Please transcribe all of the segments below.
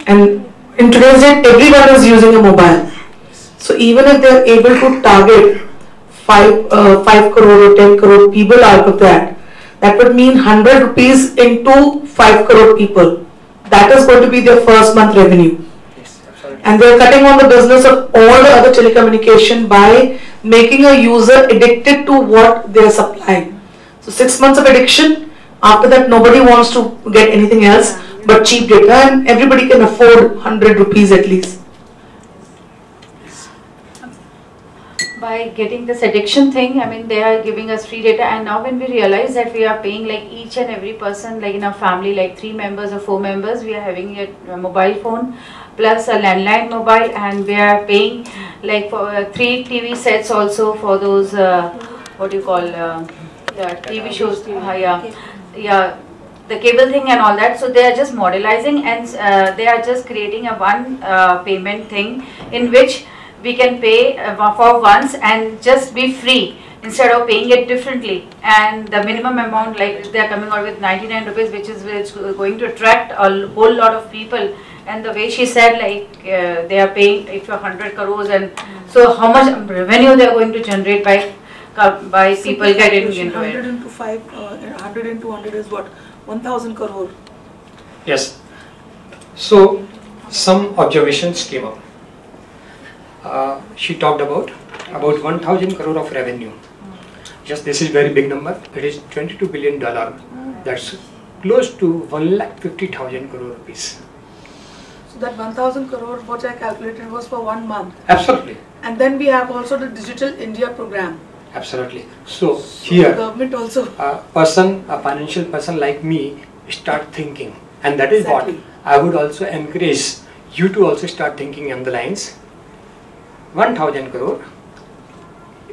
And in today's day, everyone is using a mobile. So even if they are able to target 5 crore or 10 crore people out of that, that would mean 100 rupees into 5 crore people. That is going to be their first month revenue. And they are cutting on the business of all the other telecommunication by making a user addicted to what they are supplying. So 6 months of addiction, after that nobody wants to get anything else but cheap data, and everybody can afford 100 rupees at least. By getting this addiction thing, I mean, they are giving us free data, and now when we realize that we are paying like each and every person, like in our family, like 3 members or 4 members, we are having a mobile phone plus a landline mobile, and we are paying like for 3 TV sets also for those, what do you call, the TV shows, yeah, the cable thing and all that. So they are just modelizing, and they are just creating a one payment thing in which we can pay for once and just be free instead of paying it differently. And the minimum amount, like they are coming out with 99 rupees, which is going to attract a whole lot of people. And the way she said, like they are paying if you're 100 crores, and so how much revenue they are going to generate by people getting into 100 into 5, 100 into 100 is what? 1000 crore. Yes. So some observations came up. She talked about 1000 crore of revenue. Yes, this is very big number. It is $22 billion. That's close to 1,50,000 crore rupees. So that 1000 crore, what I calculated, was for 1 month. Absolutely. And then we have also the Digital India program. Absolutely. So here, the government also. A financial person like me start thinking, and that is Exactly. what I would also encourage you to also start thinking on the lines. 1000 crore,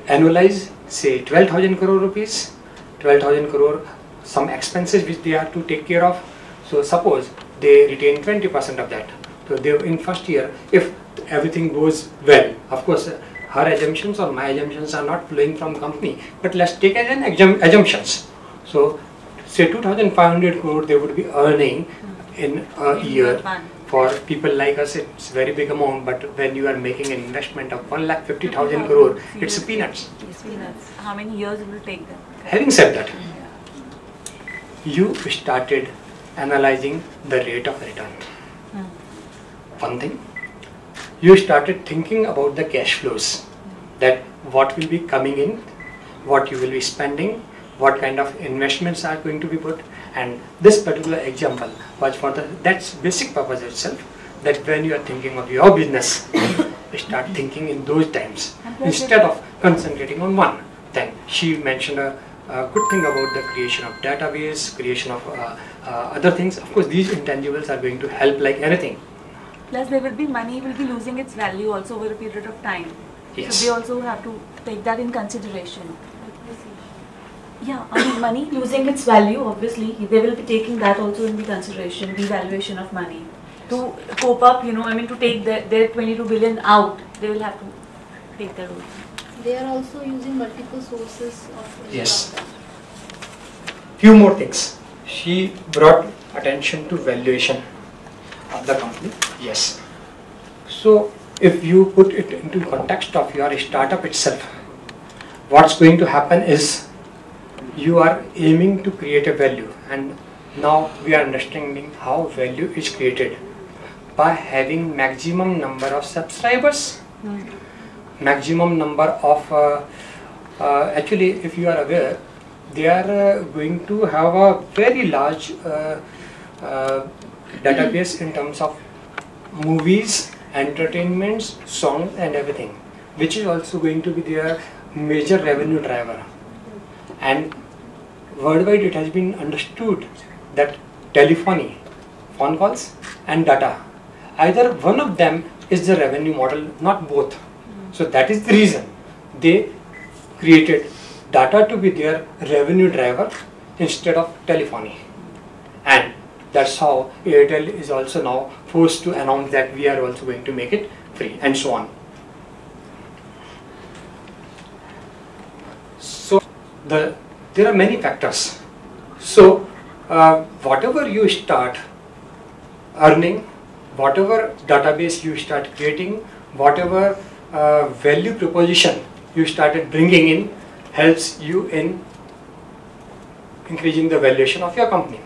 annualize, say 12,000 crore rupees, 12,000 crore, some expenses which they have to take care of. So suppose they retain 20% of that. So they, in first year, if everything goes well, of course, her assumptions or my assumptions are not flowing from company, but let's take as an assumptions. So say 2,500 crore they would be earning in a year. For people like us, it's very big amount, but when you are making an investment of 1,50,000 crore, it's peanuts. It's peanuts. How many years it will take them? Having said that, you started analyzing the rate of return. One thing, you started thinking about the cash flows, that what will be coming in, what you will be spending, what kind of investments are going to be put. And this particular example was for that's basic purpose itself, that when you are thinking of your business, start thinking in those times instead of concentrating on one. Then she mentioned a good thing about the creation of database, creation of other things. Of course, these intangibles are going to help like anything. Plus, there will be money will be losing its value also over a period of time. Yes. So they also have to take that in consideration. Yeah, I mean money losing its value, obviously they will be taking that also in the consideration, the valuation of money. To cope up, you know, I mean to take their 22 billion out, they will have to take their own. They are also using multiple sources of Yes. Few more things. She brought attention to valuation of the company. Yes. So if you put it into context of your startup itself, what's going to happen is you are aiming to create a value, and now we are understanding how value is created by having maximum number of subscribers, maximum number of actually, if you are aware, they are going to have a very large database in terms of movies, entertainments, songs and everything, which is also going to be their major revenue driver. And worldwide it has been understood that telephony, phone calls and data, either one of them is the revenue model, not both. So that is the reason they created data to be their revenue driver instead of telephony. And that's how Airtel is also now forced to announce that we are also going to make it free, and so on. So there are many factors. So whatever you start earning whatever database you start creating, whatever value proposition you started bringing in, helps you in increasing the valuation of your company.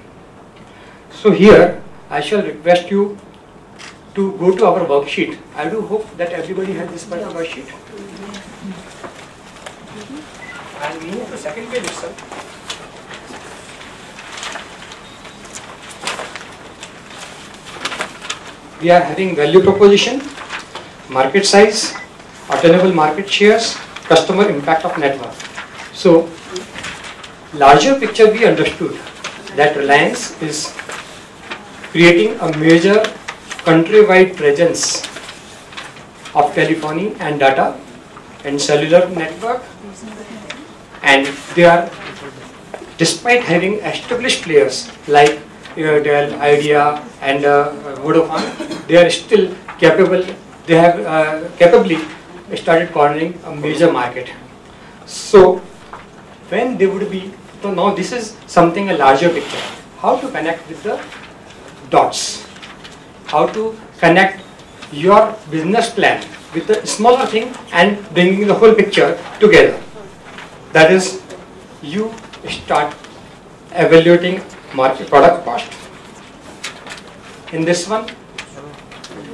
So here I shall request you to go to our worksheet. I do hope that everybody has this worksheet. And move to second page itself. We are having value proposition, market size, attainable market shares, customer impact of network. So, larger picture we understood that Reliance is creating a major country-wide presence of telephony and data and cellular network, and they are, despite having established players like Airtel, Idea and Vodafone, they are still capable, they have capably started cornering a major market. So when they would be, so now this is something a larger picture, how to connect with the dots, how to connect your business plan with the smaller thing and bringing the whole picture together. That is, you start evaluating market product cost. In this one,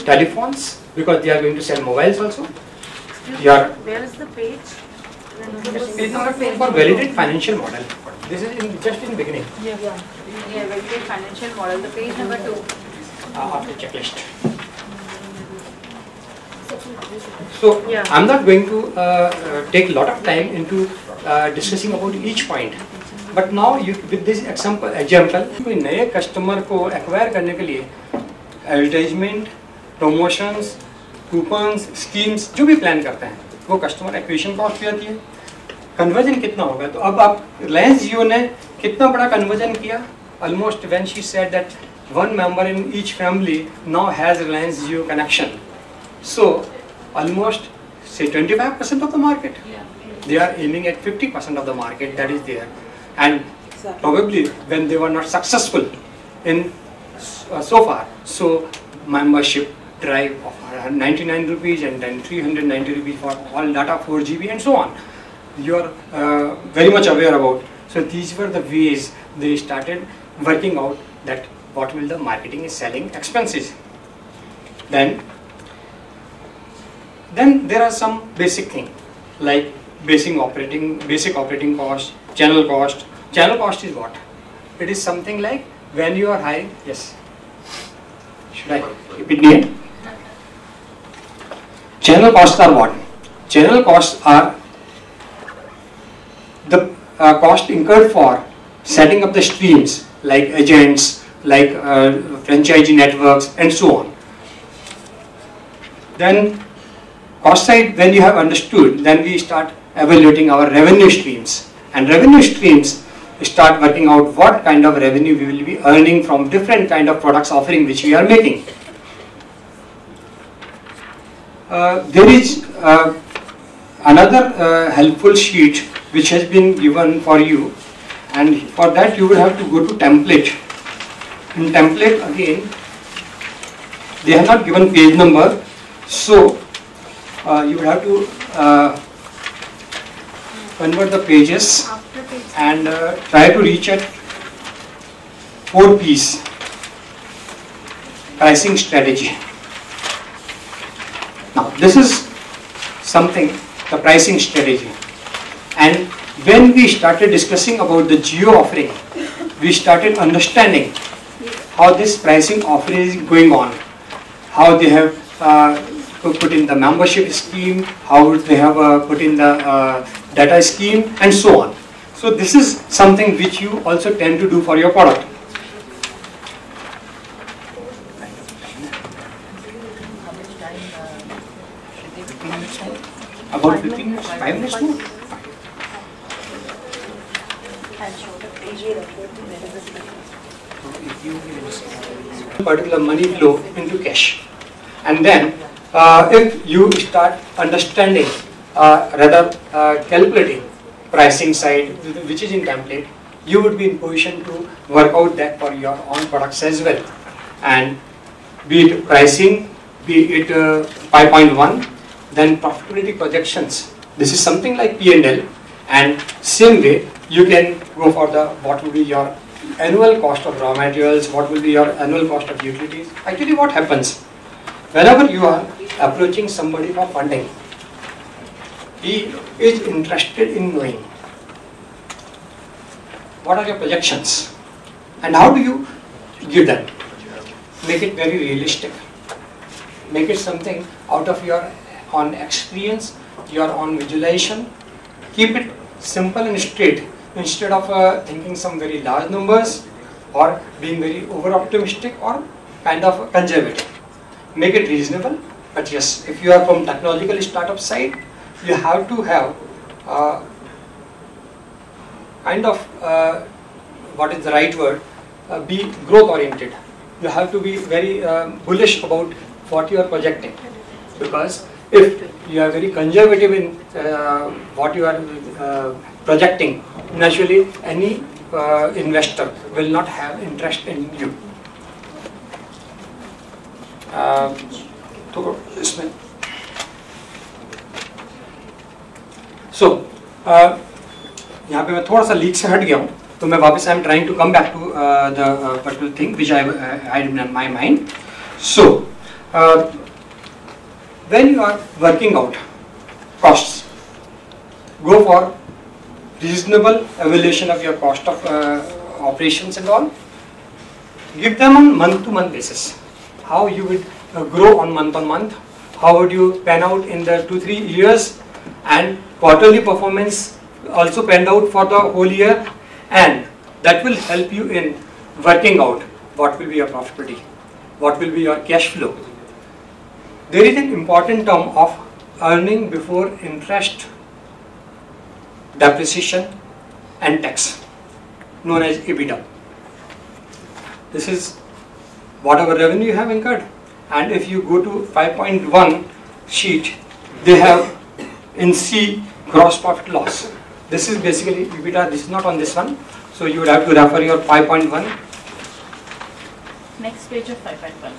telephones, because they are going to sell mobiles also. Where is the page? Page number 2 for validate financial model. This is just in beginning. Yeah, validate financial model, the page number 2. After checklist. So I'm not going to take a lot of time into discussing about each point. But now you, with this example, कोई नए customer को acquire करने के लिए advertisement, promotions, coupons, schemes जो भी plan करते हैं वो कस्टमर एक्विजिशन कॉस्ट भी आती है. कन्वर्जन कितना होगा? तो अब आप रिलायंस जियो ने कितना बड़ा कन्वर्जन किया? Almost when she said that one member in each family now has Reliance Jio connection. So almost say 25% of the market. They are aiming at 50% of the market that is there. And probably when they were not successful in so far, so membership drive of 99 rupees and then 390 rupees for all data, 4 GB and so on. You are very much aware about. So these were the ways they started working out that what will the marketing is selling expenses. Then there are some basic things like basic operating cost, channel cost. Channel cost is what? It is something like when you are hiring. Yes. Should I repeat it? Channel costs are what? Channel costs are the cost incurred for setting up the streams like agents, like franchisee networks and so on. Then cost side, when you have understood, then we start evaluating our revenue streams, and revenue streams start working out what kind of revenue we will be earning from different kind of products offering which we are making. There is another helpful sheet which has been given for you, and for that you will have to go to template. In template again, they have not given page number, so you will have to convert the pages and try to reach at 4 P's. Pricing strategy. Now this is something, the pricing strategy, and when we started discussing about the Jio offering, we started understanding how this pricing offering is going on, how they have put in the membership scheme, how they have put in the data scheme and so on. So this is something which you also tend to do for your product. About 15 minutes, 5 minutes more. Particular money flow into cash, and then if you start understanding, rather calculating pricing side which is in template, you would be in position to work out that for your own products as well. And be it pricing, be it 5.1, then profitability projections. This is something like P&L, and same way you can go for the what will be your annual cost of raw materials, what will be your annual cost of utilities. Actually what happens, whenever you are approaching somebody for funding, he is interested in knowing what are your projections and how do you give them. Make it very realistic. Make it something out of your own experience, your own visualization. Keep it simple and straight instead of thinking some very large numbers or being very over optimistic or kind of conservative. Make it reasonable. But yes, if you are from technological startup side, you have to have kind of what is the right word, be growth oriented. You have to be very bullish about what you are projecting, because if you are very conservative in what you are projecting, naturally any investor will not have interest in you. So यहाँ पे मैं थोड़ा सा leak से हट गया हूँ, तो मैं वापस I am trying to come back to the particular thing which I had in my mind. So when you are working out costs, go for reasonable evaluation of your cost of operations and all. Give them on month-to-month basis. How you would grow on month-on-month. How would you pan out in the 2-3 years, and quarterly performance also panned out for the whole year, and that will help you in working out what will be your profitability, what will be your cash flow. There is an important term of earning before interest, depreciation and tax, known as EBITDA. This is whatever revenue you have incurred, and if you go to 5.1 sheet, they have in C gross profit loss. This is basically EBITDA. This is not on this one, so you would have to refer your 5.1. Next page of 5.1.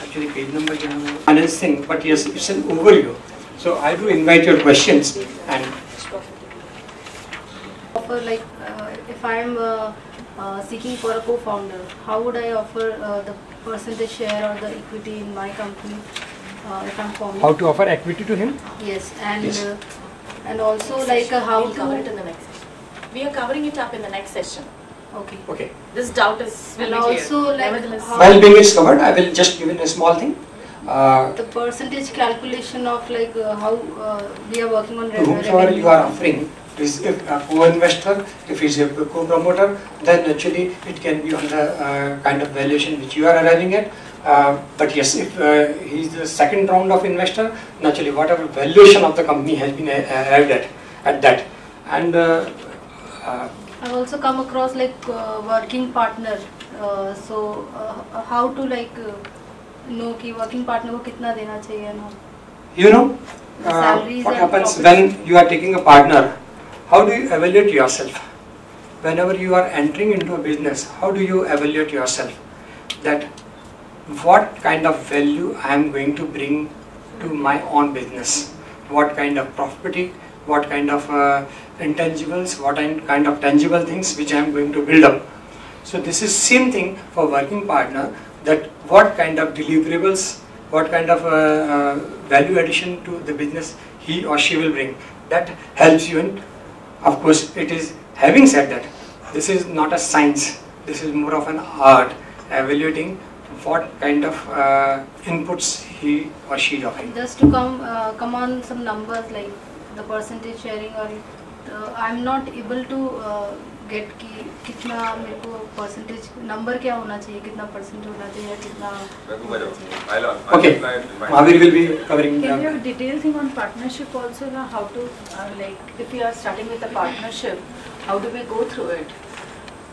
Actually page number you have balancing, but yes, it's an overview. So I do invite your questions. And Offer like if I am seeking for a co-founder, how would I offer the percentage share or the equity in my company if I'm forming? how to offer equity to him? Yes, and Yes. And also like how We'll cover it to in the next session. We are covering it up in the next session. okay. Okay. This doubt is And will be clear. also like Nevertheless, how While being it's covered, I will just give in a small thing. the percentage calculation of like how we are working on To whomsoever you are offering, is if a co-investor, if he's a co-promoter, then actually it can be on the kind of valuation which you are arriving at. But yes, if he is the second round of investor, naturally whatever valuation of the company has been arrived at that. And I've also come across like working partner. So how to like know कि working partner को कितना देना चाहिए ना? you know, Salaries what and happens profits. when you are taking a partner? How do you evaluate yourself? Whenever you are entering into a business, how do you evaluate yourself? That what kind of value I am going to bring to my own business? What kind of profitability? What kind of intangibles? What kind of tangible things which I am going to build up? So this is same thing for working partner. That what kind of deliverables, what kind of value addition to the business he or she will bring. That helps you in. Of course, it is having said that, this is not a science. This is more of an art, evaluating what kind of inputs he or she is offering. Just to come on some numbers like the percentage sharing or I'm not able to get कि कितना मेरे को percentage number क्या होना चाहिए, कितना percent होना चाहिए, कितना Okay, Mahavir will be covering. can you have a detailed thing on partnership also? Now, how to like if we are starting with a partnership, how do we go through it?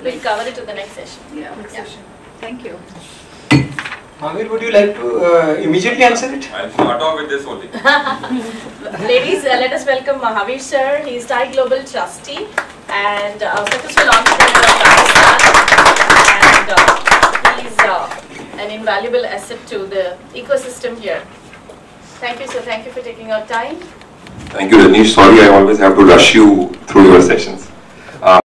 We'll cover it in the next session. Yeah, next session. Thank you. Mahavir, would you like to immediately answer it? I'll start off with this only. Ladies, let us welcome Mahavir sir. He is Thai Global Trustee and successful entrepreneur of Pakistan. And he is an invaluable asset to the ecosystem here. Thank you, sir. Thank you for taking our time. Thank you, Rajneesh. Sorry, I always have to rush you through your sessions.